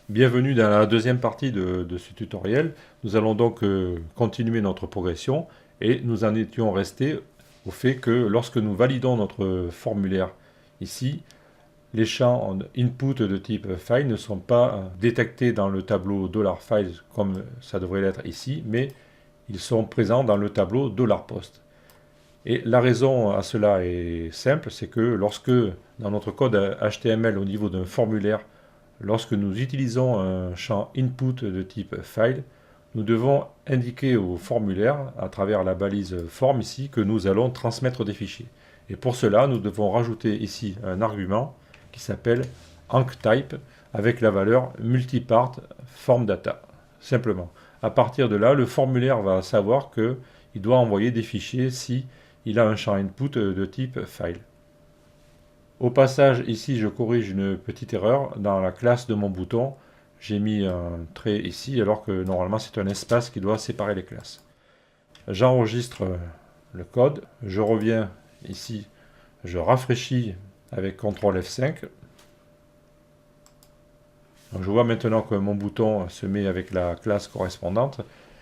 Bienvenue dans la deuxième partie de ce tutoriel. Nous allons donc continuer notre progression et nous en étions restés au fait que lorsque nous validons notre formulaire ici, les champs en input de type file ne sont pas détectés dans le tableau $file comme ça devrait l'être ici, mais ils sont présents dans le tableau $post. Et la raison à cela est simple, c'est que lorsque dans notre code HTML au niveau d'un formulaire, lorsque nous utilisons un champ input de type file, nous devons indiquer au formulaire, à travers la balise form ici, que nous allons transmettre des fichiers. Et pour cela, nous devons rajouter ici un argument qui s'appelle anctype avec la valeur multipart form data. Simplement. À partir de là, le formulaire va savoir qu'il doit envoyer des fichiers si il a un champ input de type file. Au passage, ici, je corrige une petite erreur. Dans la classe de mon bouton, j'ai mis un trait ici, alors que normalement, c'est un espace qui doit séparer les classes. J'enregistre le code. Je reviens ici. Je rafraîchis avec CTRL F5. Donc, je vois maintenant que mon bouton se met avec la classe correspondante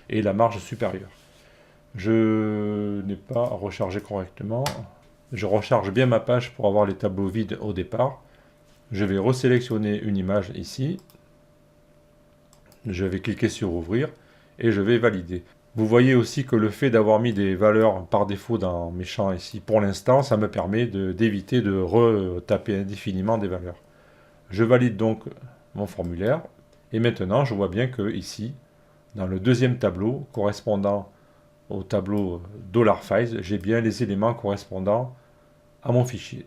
et la marge supérieure. Je n'ai pas rechargé correctement. Je recharge bien ma page pour avoir les tableaux vides au départ. Je vais resélectionner une image ici. Je vais cliquer sur ouvrir et je vais valider. Vous voyez aussi que le fait d'avoir mis des valeurs par défaut dans mes champs ici, pour l'instant, ça me permet d'éviter de retaper indéfiniment des valeurs. Je valide donc mon formulaire et maintenant je vois bien que ici, dans le deuxième tableau correspondant au tableau $files, j'ai bien les éléments correspondant à mon fichier.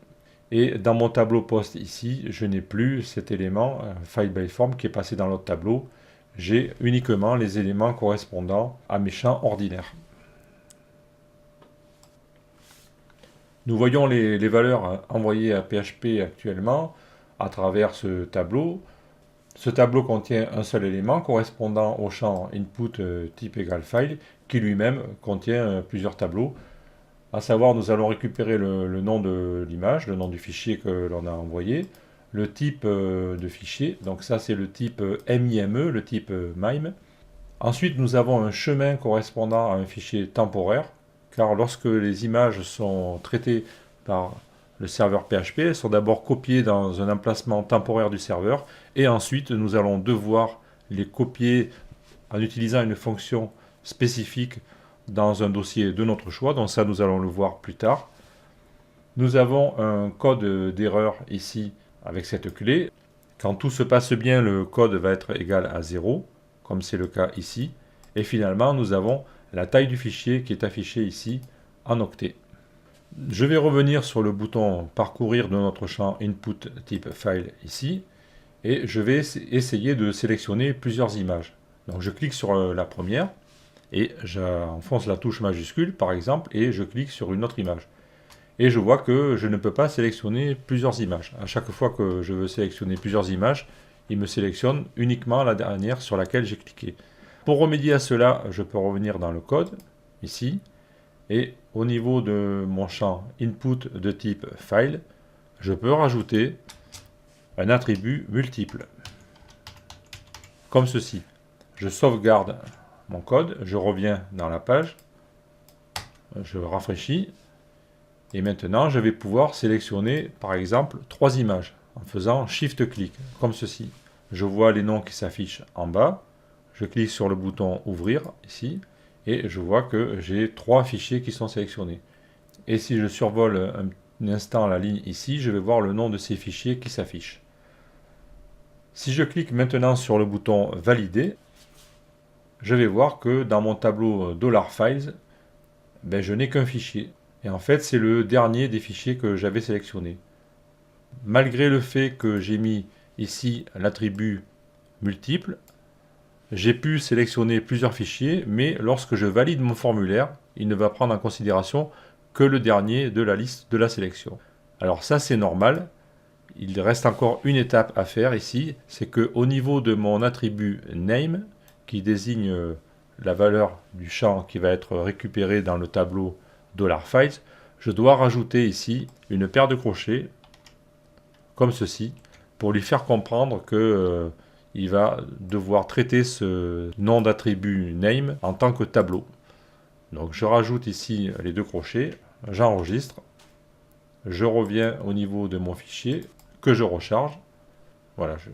Et dans mon tableau post ici, je n'ai plus cet élément file by form qui est passé dans l'autre tableau. J'ai uniquement les éléments correspondant à mes champs ordinaires. Nous voyons les valeurs envoyées à PHP actuellement à travers ce tableau. Ce tableau contient un seul élément correspondant au champ input type égal file qui lui-même contient plusieurs tableaux. À savoir, nous allons récupérer le nom de l'image, le nom du fichier que l'on a envoyé, le type de fichier, donc ça c'est le type MIME, le type MIME. Ensuite, nous avons un chemin correspondant à un fichier temporaire, car lorsque les images sont traitées par le serveur PHP, elles sont d'abord copiées dans un emplacement temporaire du serveur, et ensuite nous allons devoir les copier en utilisant une fonction spécifique dans un dossier de notre choix, donc ça nous allons le voir plus tard. Nous avons un code d'erreur ici avec cette clé. Quand tout se passe bien, le code va être égal à 0, comme c'est le cas ici. Et finalement, nous avons la taille du fichier qui est affichée ici en octets. Je vais revenir sur le bouton parcourir de notre champ input type file ici. Et je vais essayer de sélectionner plusieurs images. Donc je clique sur la première. Et j'enfonce la touche majuscule par exemple et je clique sur une autre image. Et je vois que je ne peux pas sélectionner plusieurs images. À chaque fois que je veux sélectionner plusieurs images, il me sélectionne uniquement la dernière sur laquelle j'ai cliqué. Pour remédier à cela, je peux revenir dans le code, ici, et au niveau de mon champ input de type file, je peux rajouter un attribut multiple, comme ceci. Je sauvegarde mon code, je reviens dans la page, je rafraîchis, et maintenant je vais pouvoir sélectionner par exemple 3 images en faisant Shift-clic, comme ceci. Je vois les noms qui s'affichent en bas, je clique sur le bouton ouvrir ici, et je vois que j'ai 3 fichiers qui sont sélectionnés. Et si je survole un instant la ligne ici, je vais voir le nom de ces fichiers qui s'affichent. Si je clique maintenant sur le bouton valider, je vais voir que dans mon tableau $files, je n'ai qu'un fichier. Et en fait, c'est le dernier des fichiers que j'avais sélectionné. Malgré le fait que j'ai mis ici l'attribut multiple, j'ai pu sélectionner plusieurs fichiers, mais lorsque je valide mon formulaire, il ne va prendre en considération que le dernier de la liste de la sélection. Alors ça, c'est normal. Il reste encore une étape à faire ici, c'est qu'au niveau de mon attribut name, qui désigne la valeur du champ qui va être récupéré dans le tableau $files, je dois rajouter ici une paire de crochets, comme ceci, pour lui faire comprendre que il va devoir traiter ce nom d'attribut name en tant que tableau. Donc je rajoute ici les 2 crochets, j'enregistre, je reviens au niveau de mon fichier que je recharge. Voilà, je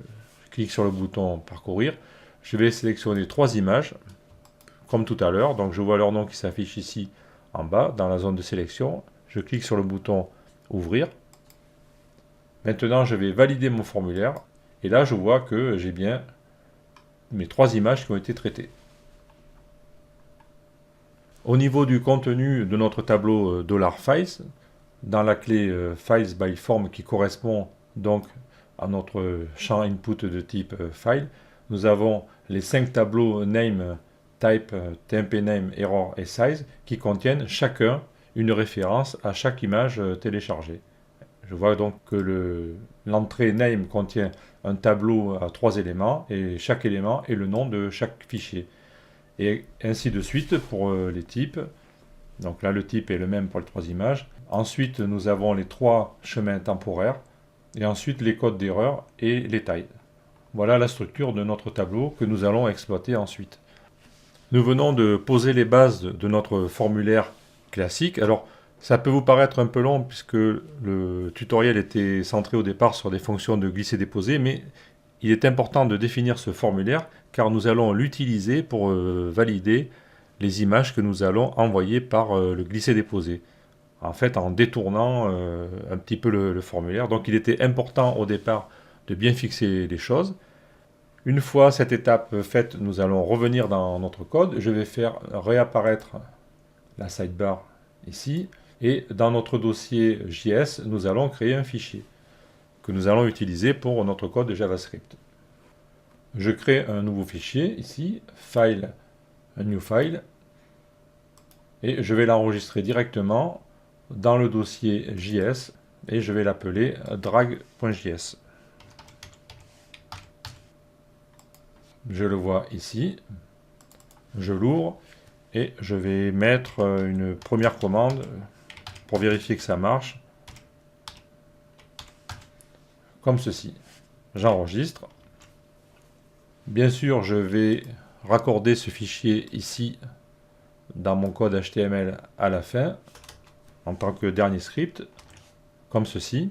clique sur le bouton parcourir. Je vais sélectionner 3 images, comme tout à l'heure. Donc je vois leur nom qui s'affiche ici en bas, dans la zone de sélection. Je clique sur le bouton ouvrir. Maintenant, je vais valider mon formulaire. Et là, je vois que j'ai bien mes 3 images qui ont été traitées. Au niveau du contenu de notre tableau $files, dans la clé Files by Form qui correspond donc à notre champ input de type file, nous avons les 5 tableaux name, type, tmp name, error et size qui contiennent chacun une référence à chaque image téléchargée. Je vois donc que l'entrée name contient un tableau à 3 éléments et chaque élément est le nom de chaque fichier. Et ainsi de suite pour les types. Donc là, le type est le même pour les 3 images. Ensuite, nous avons les 3 chemins temporaires. Et ensuite, les codes d'erreur et les tailles. Voilà la structure de notre tableau que nous allons exploiter ensuite. Nous venons de poser les bases de notre formulaire classique. Alors, ça peut vous paraître un peu long puisque le tutoriel était centré au départ sur des fonctions de glisser-déposer, mais il est important de définir ce formulaire car nous allons l'utiliser pour valider les images que nous allons envoyer par le glisser-déposer. En fait, en détournant un petit peu le formulaire. Donc il était important au départ de bien fixer les choses. Une fois cette étape faite, nous allons revenir dans notre code. Je vais faire réapparaître la sidebar ici. Et dans notre dossier JS, nous allons créer un fichier que nous allons utiliser pour notre code de JavaScript. Je crée un nouveau fichier ici, file, un new file, et je vais l'enregistrer directement dans le dossier JS et je vais l'appeler drag.js. Je le vois ici, je l'ouvre et je vais mettre une première commande pour vérifier que ça marche, comme ceci. J'enregistre. Bien sûr, je vais raccorder ce fichier ici dans mon code HTML à la fin, en tant que dernier script, comme ceci,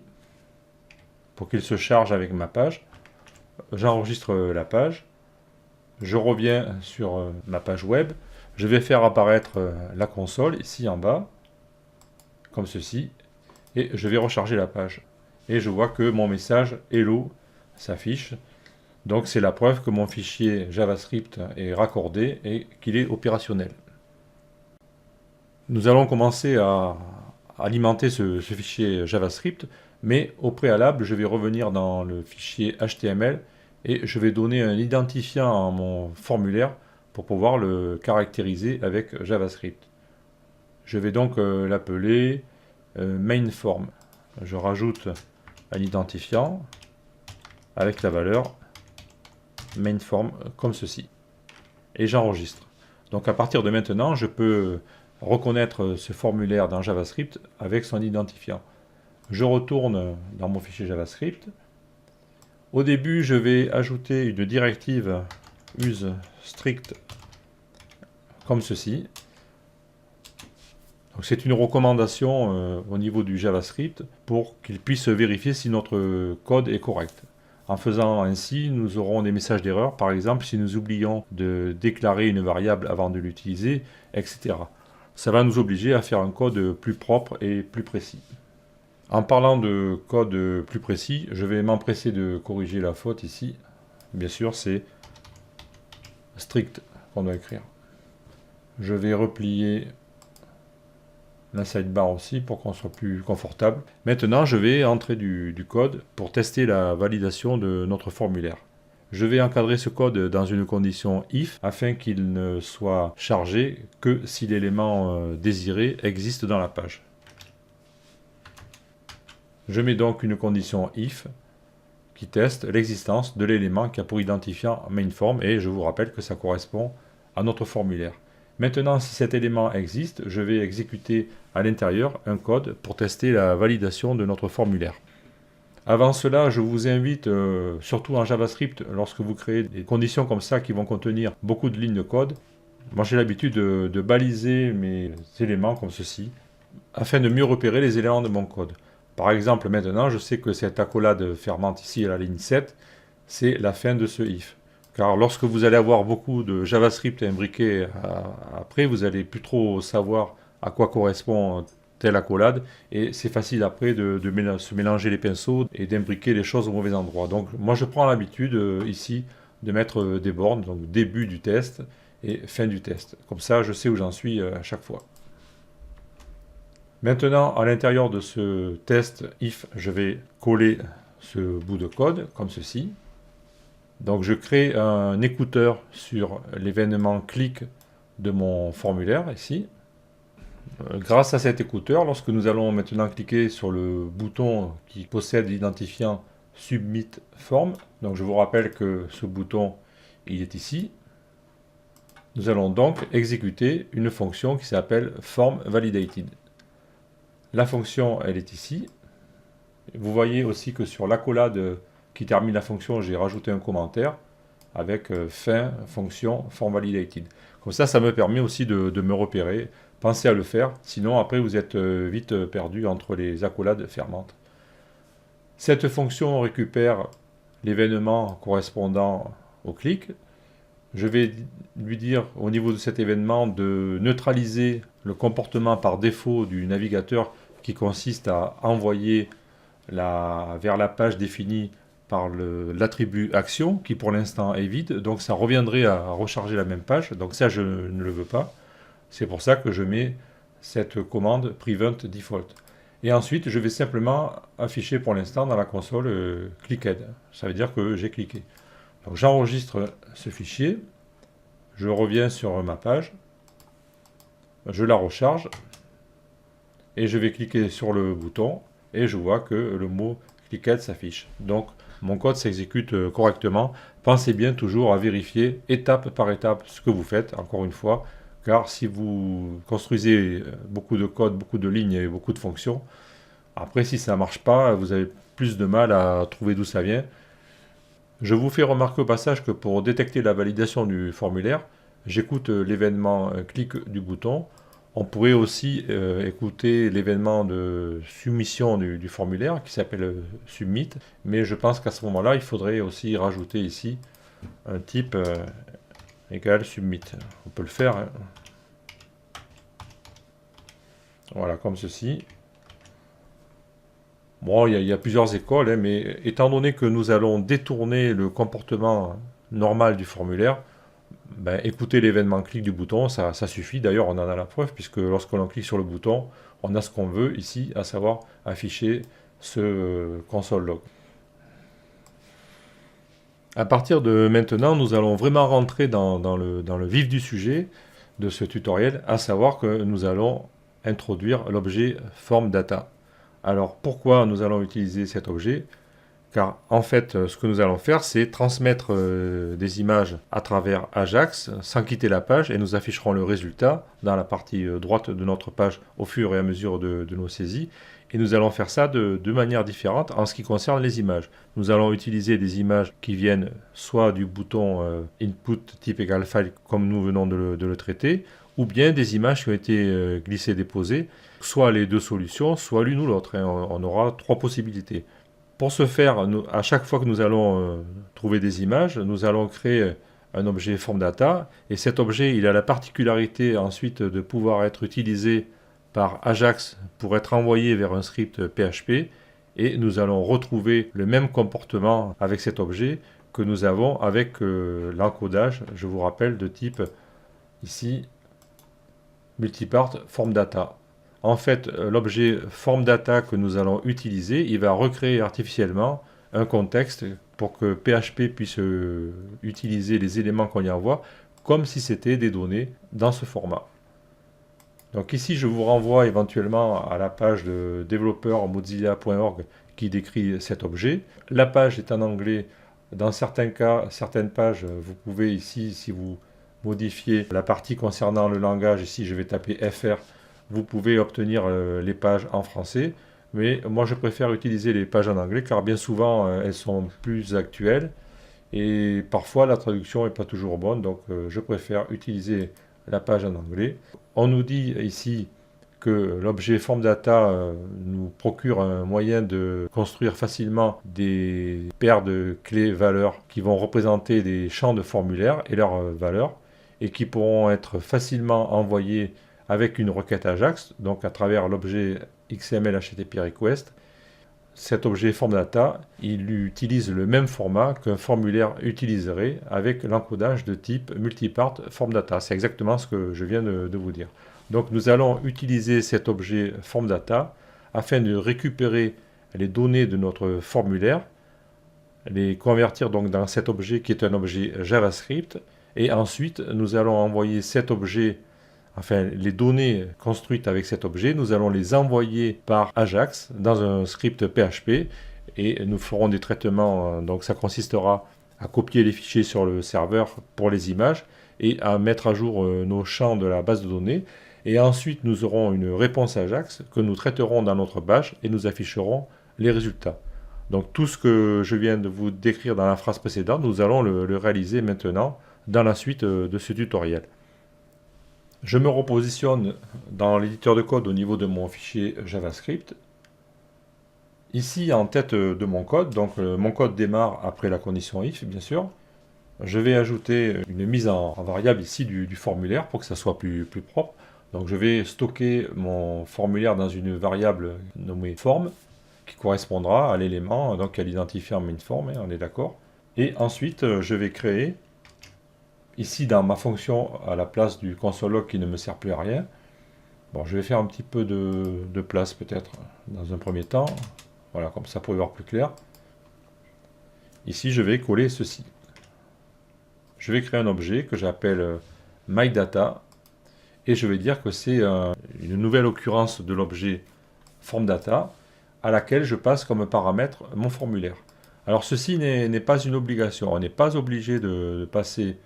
pour qu'il se charge avec ma page. J'enregistre la page, je reviens sur ma page web, je vais faire apparaître la console ici en bas, comme ceci, et je vais recharger la page. Et je vois que mon message Hello s'affiche. Donc c'est la preuve que mon fichier JavaScript est raccordé et qu'il est opérationnel. Nous allons commencer à alimenter ce fichier JavaScript, mais au préalable, je vais revenir dans le fichier HTML et je vais donner un identifiant à mon formulaire pour pouvoir le caractériser avec JavaScript. Je vais donc l'appeler mainForm. Je rajoute un identifiant avec la valeur mainForm comme ceci. Et j'enregistre. Donc à partir de maintenant, je peux reconnaître ce formulaire dans JavaScript avec son identifiant. Je retourne dans mon fichier JavaScript. Au début, je vais ajouter une directive useStrict comme ceci. C'est une recommandation au niveau du JavaScript pour qu'il puisse vérifier si notre code est correct. En faisant ainsi, nous aurons des messages d'erreur, par exemple si nous oublions de déclarer une variable avant de l'utiliser, etc. Ça va nous obliger à faire un code plus propre et plus précis. En parlant de code plus précis, je vais m'empresser de corriger la faute ici. Bien sûr, c'est strict qu'on doit écrire. Je vais replier la sidebar aussi pour qu'on soit plus confortable. Maintenant, je vais entrer du code pour tester la validation de notre formulaire. Je vais encadrer ce code dans une condition if afin qu'il ne soit chargé que si l'élément désiré existe dans la page. Je mets donc une condition if qui teste l'existence de l'élément qui a pour identifiant mainForm et je vous rappelle que ça correspond à notre formulaire. Maintenant, si cet élément existe, je vais exécuter à l'intérieur un code pour tester la validation de notre formulaire. Avant cela, je vous invite, surtout en JavaScript, lorsque vous créez des conditions comme ça qui vont contenir beaucoup de lignes de code, moi j'ai l'habitude de baliser mes éléments comme ceci, afin de mieux repérer les éléments de mon code. Par exemple, maintenant, je sais que cette accolade fermante ici à la ligne 7, c'est la fin de ce if. Car lorsque vous allez avoir beaucoup de JavaScript imbriqué après, vous n'allez plus trop savoir à quoi correspond telle accolade, et c'est facile après de se mélanger les pinceaux et d'imbriquer les choses au mauvais endroit. Donc moi je prends l'habitude ici de mettre des bornes, donc début du test et fin du test. Comme ça je sais où j'en suis à chaque fois. Maintenant, à l'intérieur de ce test if, je vais coller ce bout de code comme ceci. Donc je crée un écouteur sur l'événement clic de mon formulaire ici. Grâce à cet écouteur, lorsque nous allons maintenant cliquer sur le bouton qui possède l'identifiant Submit Form, donc je vous rappelle que ce bouton il est ici, nous allons donc exécuter une fonction qui s'appelle Form Validated. La fonction elle est ici. Vous voyez aussi que sur l'accolade qui termine la fonction, j'ai rajouté un commentaire avec fin fonction Form Validated. Comme ça me permet aussi de me repérer. Pensez à le faire, sinon après vous êtes vite perdu entre les accolades fermantes. Cette fonction récupère l'événement correspondant au clic. Je vais lui dire au niveau de cet événement de neutraliser le comportement par défaut du navigateur qui consiste à envoyer vers la page définie par l'attribut action qui pour l'instant est vide. Donc ça reviendrait à recharger la même page. Donc ça je ne le veux pas. C'est pour ça que je mets cette commande prevent default. Et ensuite, je vais simplement afficher pour l'instant dans la console clicked. Ça veut dire que j'ai cliqué. Donc j'enregistre ce fichier. Je reviens sur ma page. Je la recharge. Et je vais cliquer sur le bouton. Et je vois que le mot clicked s'affiche. Donc mon code s'exécute correctement. Pensez bien toujours à vérifier étape par étape ce que vous faites. Encore une fois. Car si vous construisez beaucoup de code, beaucoup de lignes et beaucoup de fonctions, après si ça ne marche pas, vous avez plus de mal à trouver d'où ça vient. Je vous fais remarquer au passage que pour détecter la validation du formulaire, j'écoute l'événement clic du bouton. On pourrait aussi écouter l'événement de soumission du formulaire qui s'appelle submit, mais je pense qu'à ce moment-là, il faudrait aussi rajouter ici un type égal submit. On peut le faire. Hein. Voilà, comme ceci. Bon, il y a plusieurs écoles, hein, mais étant donné que nous allons détourner le comportement normal du formulaire, ben, écouter l'événement clic du bouton, ça suffit. D'ailleurs, on en a la preuve, puisque lorsque l'on clique sur le bouton, on a ce qu'on veut ici, à savoir afficher ce console log. À partir de maintenant, nous allons vraiment rentrer dans le vif du sujet de ce tutoriel, à savoir que nous allons introduire l'objet FormData. Alors pourquoi nous allons utiliser cet objet? Car en fait, ce que nous allons faire, c'est transmettre des images à travers Ajax sans quitter la page et nous afficherons le résultat dans la partie droite de notre page au fur et à mesure de nos saisies. Et nous allons faire ça de manière différente en ce qui concerne les images. Nous allons utiliser des images qui viennent soit du bouton input type égal file comme nous venons de le traiter, ou bien des images qui ont été glissées-déposées, soit les deux solutions, soit l'une ou l'autre. Hein. On aura trois possibilités. Pour ce faire, à chaque fois que nous allons trouver des images, nous allons créer un objet FormData, et cet objet il a la particularité ensuite de pouvoir être utilisé par Ajax pour être envoyé vers un script PHP, et nous allons retrouver le même comportement avec cet objet que nous avons avec l'encodage, je vous rappelle, de type ici multipart FormData. En fait, l'objet FormData que nous allons utiliser, il va recréer artificiellement un contexte pour que PHP puisse utiliser les éléments qu'on y envoie comme si c'était des données dans ce format. Donc ici, je vous renvoie éventuellement à la page de developer.mozilla.org qui décrit cet objet. La page est en anglais. Dans certains cas, certaines pages, vous pouvez ici, si vous modifiez la partie concernant le langage, ici je vais taper FR, vous pouvez obtenir les pages en français. mais moi je préfère utiliser les pages en anglais car bien souvent elles sont plus actuelles et parfois la traduction n'est pas toujours bonne, donc je préfère utiliser la page en anglais. On nous dit ici que l'objet form data nous procure un moyen de construire facilement des paires de clés valeurs qui vont représenter des champs de formulaire et leurs valeurs et qui pourront être facilement envoyés avec une requête AJAX, donc à travers l'objet XML HTTP request. Cet objet form data, il utilise le même format qu'un formulaire utiliserait avec l'encodage de type multipart form data. C'est exactement ce que je viens de vous dire. Donc nous allons utiliser cet objet form data afin de récupérer les données de notre formulaire, les convertir donc dans cet objet qui est un objet JavaScript, et ensuite nous allons envoyer cet objet, enfin les données construites avec cet objet, nous allons les envoyer par Ajax dans un script PHP et nous ferons des traitements. Donc ça consistera à copier les fichiers sur le serveur pour les images et à mettre à jour nos champs de la base de données. Et ensuite, nous aurons une réponse Ajax que nous traiterons dans notre bâche et nous afficherons les résultats. Donc tout ce que je viens de vous décrire dans la phrase précédente, nous allons le réaliser maintenant dans la suite de ce tutoriel. Je me repositionne dans l'éditeur de code au niveau de mon fichier JavaScript. Ici, en tête de mon code, donc mon code démarre après la condition if, bien sûr. Je vais ajouter une mise en variable ici du formulaire pour que ça soit plus propre. Donc je vais stocker mon formulaire dans une variable nommée form qui correspondra à l'élément, donc à l'identifiant mainForm, on est d'accord. Et ensuite, je vais créer, ici dans ma fonction, à la place du console log qui ne me sert plus à rien, bon, je vais faire un petit peu de place peut-être dans un premier temps. Voilà, comme ça pour y voir plus clair. Ici, je vais coller ceci. Je vais créer un objet que j'appelle myData et je vais dire que c'est une nouvelle occurrence de l'objet formData à laquelle je passe comme paramètre mon formulaire. Alors ceci n'est pas une obligation, on n'est pas obligé de passer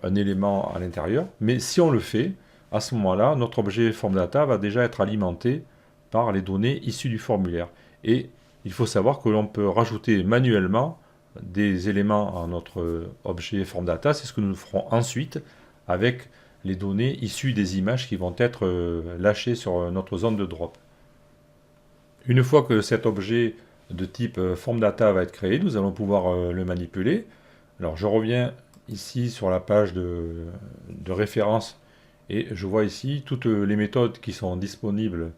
un élément à l'intérieur, mais si on le fait, à ce moment-là, notre objet formData va déjà être alimenté par les données issues du formulaire. Et il faut savoir que l'on peut rajouter manuellement des éléments à notre objet formData, c'est ce que nous ferons ensuite avec les données issues des images qui vont être lâchées sur notre zone de drop. Une fois que cet objet de type formData va être créé, nous allons pouvoir le manipuler. Alors je reviens ici sur la page de référence et je vois ici toutes les méthodes qui sont disponibles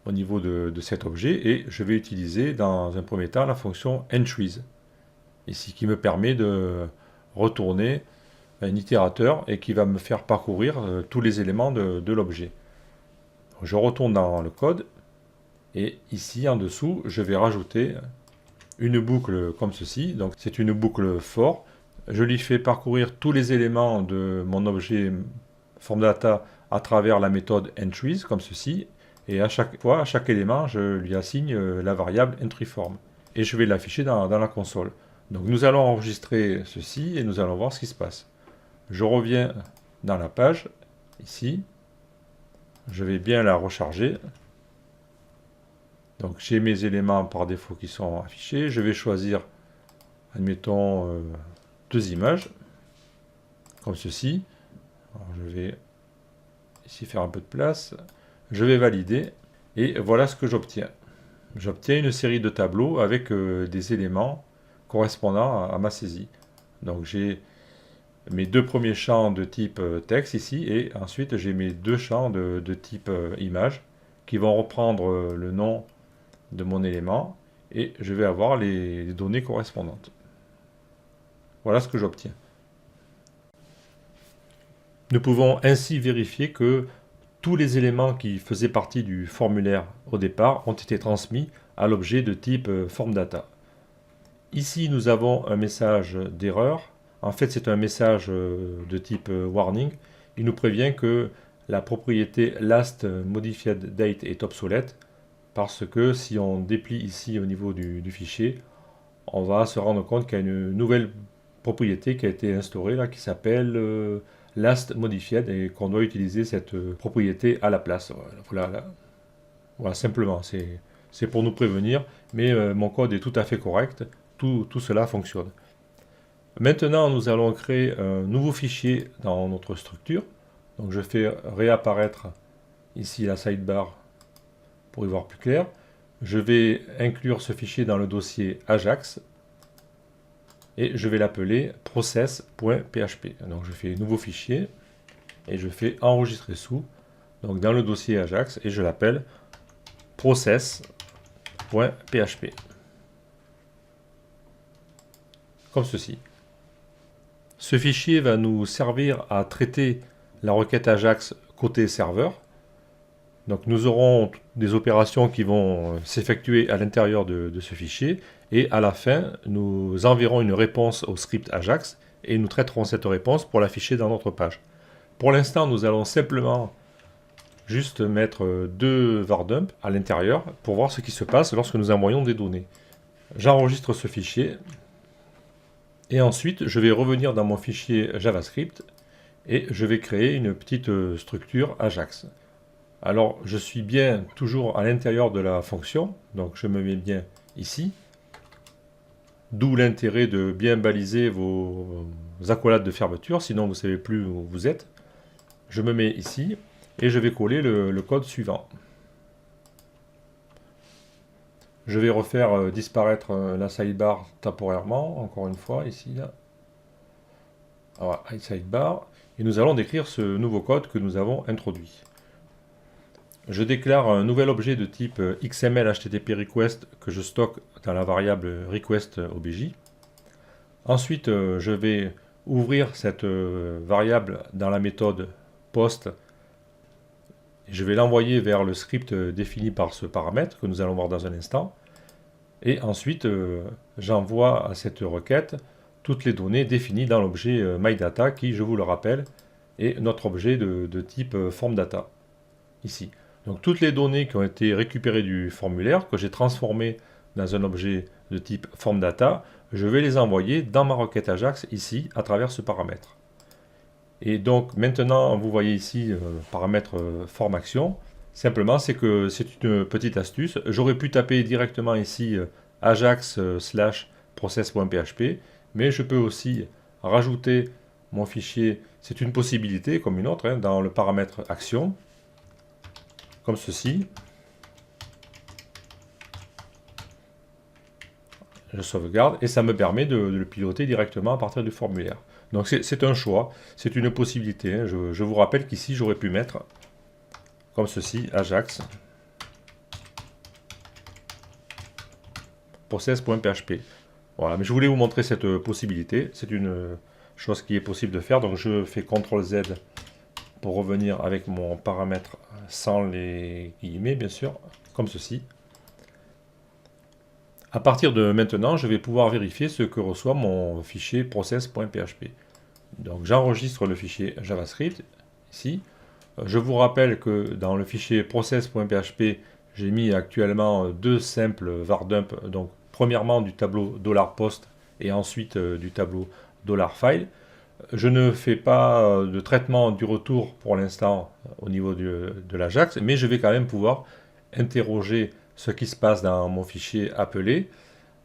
au niveau de cet objet et je vais utiliser dans un premier temps la fonction entries ici qui me permet de retourner un itérateur et qui va me faire parcourir tous les éléments de l'objet. Je retourne dans le code et ici en dessous je vais rajouter une boucle comme ceci. Donc c'est une boucle for. Je lui fais parcourir tous les éléments de mon objet formData à travers la méthode entries comme ceci. Et à chaque fois, à chaque élément, je lui assigne la variable entryForm. Et je vais l'afficher dans la console. Donc nous allons enregistrer ceci et nous allons voir ce qui se passe. Je reviens dans la page, ici. Je vais bien la recharger. Donc j'ai mes éléments par défaut qui sont affichés. Je vais choisir, admettons, deux images, comme ceci. Alors, je vais ici faire un peu de place. Je vais valider et voilà ce que j'obtiens. J'obtiens une série de tableaux avec des éléments correspondant à ma saisie. Donc j'ai mes deux premiers champs de type texte ici et ensuite j'ai mes deux champs de type image qui vont reprendre le nom de mon élément et je vais avoir les données correspondantes. Voilà ce que j'obtiens. Nous pouvons ainsi vérifier que tous les éléments qui faisaient partie du formulaire au départ ont été transmis à l'objet de type formData. Ici, nous avons un message d'erreur. En fait, c'est un message de type warning. Il nous prévient que la propriété last modified date est obsolète parce que si on déplie ici au niveau du fichier, on va se rendre compte qu'il y a une nouvelle propriété qui a été instaurée là qui s'appelle last modified et qu'on doit utiliser cette propriété à la place. Voilà simplement, c'est pour nous prévenir, mais mon code est tout à fait correct, tout cela fonctionne. Maintenant, nous allons créer un nouveau fichier dans notre structure. Donc je fais réapparaître ici la sidebar pour y voir plus clair. Je vais inclure ce fichier dans le dossier Ajax et je vais l'appeler process.php. Donc je fais nouveau fichier et je fais enregistrer sous, donc dans le dossier Ajax, et je l'appelle process.php. Comme ceci. Ce fichier va nous servir à traiter la requête Ajax côté serveur. Donc nous aurons des opérations qui vont s'effectuer à l'intérieur de ce fichier, et à la fin, nous enverrons une réponse au script Ajax, et nous traiterons cette réponse pour l'afficher dans notre page. Pour l'instant, nous allons simplement juste mettre deux vardump à l'intérieur pour voir ce qui se passe lorsque nous envoyons des données. J'enregistre ce fichier, et ensuite je vais revenir dans mon fichier JavaScript, et je vais créer une petite structure Ajax. Alors, je suis bien toujours à l'intérieur de la fonction, donc je me mets bien ici. D'où l'intérêt de bien baliser vos accolades de fermeture, sinon vous ne savez plus où vous êtes. Je me mets ici et je vais coller le code suivant. Je vais refaire disparaître la sidebar temporairement, encore une fois, ici, là. Voilà, sidebar. Et nous allons décrire ce nouveau code que nous avons introduit. Je déclare un nouvel objet de type XML HTTP request que je stocke dans la variable request_obj. Ensuite, je vais ouvrir cette variable dans la méthode post. Je vais l'envoyer vers le script défini par ce paramètre que nous allons voir dans un instant. Et ensuite, j'envoie à cette requête toutes les données définies dans l'objet MyData qui, je vous le rappelle, est notre objet de type FormData, ici. Donc toutes les données qui ont été récupérées du formulaire, que j'ai transformé dans un objet de type FormData, je vais les envoyer dans ma requête Ajax ici, à travers ce paramètre. Et donc maintenant, vous voyez ici paramètre FormAction. Simplement, c'est que c'est une petite astuce. J'aurais pu taper directement ici Ajax /process.php, mais je peux aussi rajouter mon fichier, c'est une possibilité comme une autre, hein, dans le paramètre action, comme ceci. Je sauvegarde et ça me permet de le piloter directement à partir du formulaire. Donc c'est un choix, c'est une possibilité. Hein. Je vous rappelle qu'ici j'aurais pu mettre comme ceci Ajax process.php. Voilà, mais je voulais vous montrer cette possibilité. C'est une chose qui est possible de faire. Donc je fais CTRL Z pour revenir avec mon paramètre sans les guillemets, bien sûr, comme ceci. À partir de maintenant, je vais pouvoir vérifier ce que reçoit mon fichier process.php. Donc j'enregistre le fichier JavaScript, ici. Je vous rappelle que dans le fichier process.php, j'ai mis actuellement deux simples vardump, donc premièrement du tableau $post et ensuite du tableau $file. Je ne fais pas de traitement du retour pour l'instant au niveau de l'Ajax, mais je vais quand même pouvoir interroger ce qui se passe dans mon fichier appelé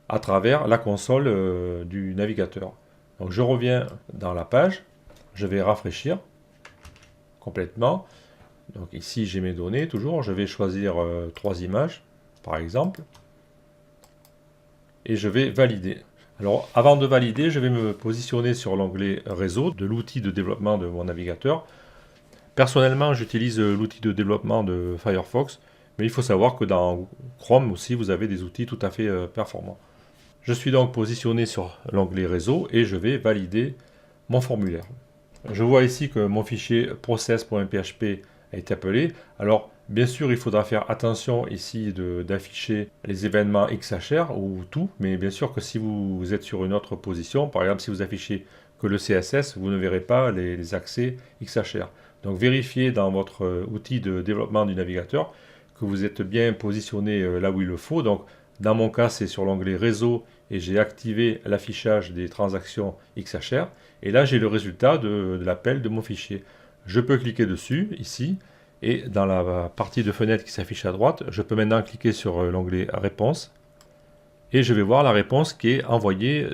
à travers la console du navigateur. Donc je reviens dans la page, je vais rafraîchir complètement. Donc ici j'ai mes données toujours, je vais choisir 3 images par exemple et je vais valider. Alors avant de valider, je vais me positionner sur l'onglet réseau de l'outil de développement de mon navigateur. Personnellement, j'utilise l'outil de développement de Firefox, mais il faut savoir que dans Chrome aussi, vous avez des outils tout à fait performants. Je suis donc positionné sur l'onglet réseau et je vais valider mon formulaire. Je vois ici que mon fichier process.php a été appelé. Alors, bien sûr, il faudra faire attention ici d'afficher les événements XHR ou tout, mais bien sûr que si vous êtes sur une autre position, par exemple si vous affichez que le CSS, vous ne verrez pas les accès XHR. Donc vérifiez dans votre outil de développement du navigateur que vous êtes bien positionné là où il le faut. Donc dans mon cas, c'est sur l'onglet réseau et j'ai activé l'affichage des transactions XHR. Et là, j'ai le résultat de l'appel de mon fichier. Je peux cliquer dessus, ici, Et dans la partie de fenêtre qui s'affiche à droite, je peux maintenant cliquer sur l'onglet Réponse. Et je vais voir la réponse qui est envoyée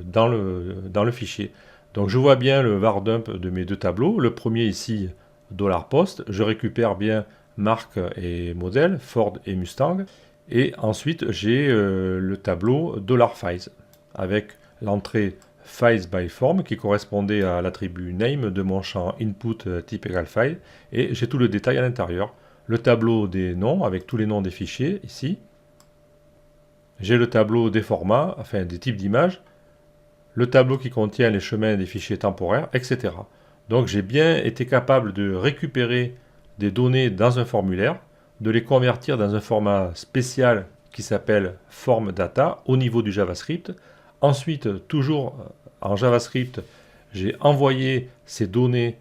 dans le fichier. Donc je vois bien le var dump de mes deux tableaux. Le premier ici, $post. Je récupère bien marque et modèle, Ford et Mustang. Et ensuite, j'ai le tableau $files avec l'entrée files by form qui correspondait à l'attribut name de mon champ input type égal file. Et j'ai tout le détail à l'intérieur. Le tableau des noms avec tous les noms des fichiers ici. J'ai le tableau des formats, enfin des types d'images. Le tableau qui contient les chemins des fichiers temporaires, etc. Donc j'ai bien été capable de récupérer des données dans un formulaire, de les convertir dans un format spécial qui s'appelle form data au niveau du JavaScript. Ensuite, toujours en JavaScript, j'ai envoyé ces données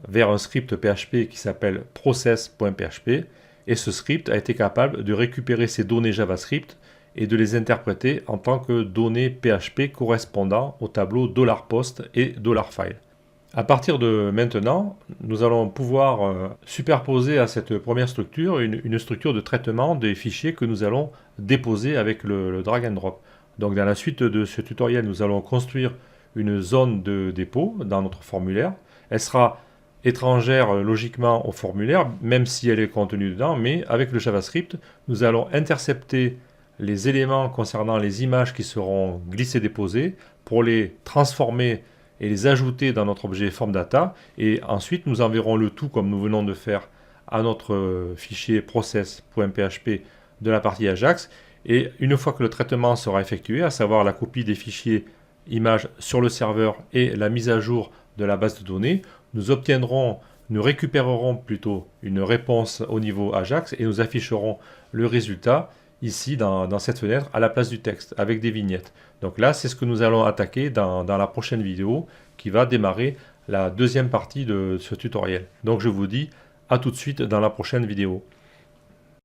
vers un script PHP qui s'appelle process.php et ce script a été capable de récupérer ces données JavaScript et de les interpréter en tant que données PHP correspondant au tableau $post et $file. À partir de maintenant, nous allons pouvoir superposer à cette première structure une structure de traitement des fichiers que nous allons déposer avec le drag and drop. Donc dans la suite de ce tutoriel, nous allons construire une zone de dépôt dans notre formulaire. Elle sera étrangère logiquement au formulaire, même si elle est contenue dedans, mais avec le JavaScript, nous allons intercepter les éléments concernant les images qui seront glissées-déposées pour les transformer et les ajouter dans notre objet FormData. Et ensuite, nous enverrons le tout, comme nous venons de faire, à notre fichier process.php de la partie Ajax. Et une fois que le traitement sera effectué, à savoir la copie des fichiers images sur le serveur et la mise à jour de la base de données, nous récupérerons plutôt une réponse au niveau Ajax et nous afficherons le résultat ici dans cette fenêtre à la place du texte avec des vignettes. Donc là, c'est ce que nous allons attaquer dans la prochaine vidéo qui va démarrer la deuxième partie de ce tutoriel. Donc je vous dis à tout de suite dans la prochaine vidéo.